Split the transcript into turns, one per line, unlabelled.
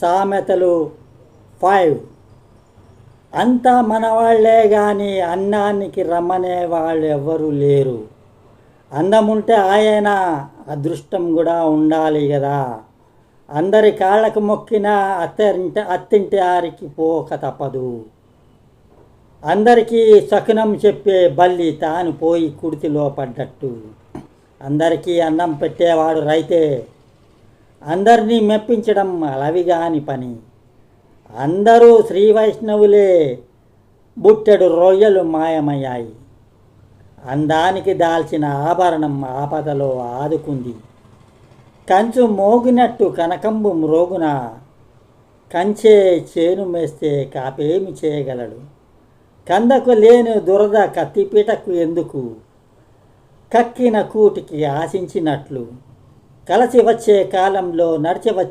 సామెతలు 5. అంతా మనవాళ్లే గాని అన్నానికి రమ్మనే వాళ్ళు ఎవ్వరూ లేరు. అందముంటే ఆయన అదృష్టం కూడా ఉండాలి కదా. అందరి కాళ్ళకు మొక్కినా అత్తింటి ఆరికి పోక తప్పదు. అందరికీ శకునం చెప్పే బల్లి తాను పోయి కుడితిలో పడ్డట్టు. అందరికీ అన్నం పెట్టేవాడు రైతే. అందరినీ మెప్పించడం అలవిగాని పని. అందరూ శ్రీ వైష్ణవులే. బుట్టెడు రొయ్యలు మాయమయ్యాయి. అందానికి దాల్చిన ఆభరణం ఆపదలో ఆదుకుంది. కంచు మోగినట్టు కనకంబు మ్రోగున. కంచే చేను మేస్తే కాపేమి చేయగలడు. కందకు లేని దురద కత్తిపీటకు ఎందుకు. కక్కిన కూటికి ఆశించినట్లు. కలసి వచ్చే కాలంలో నడిచి వచ్చే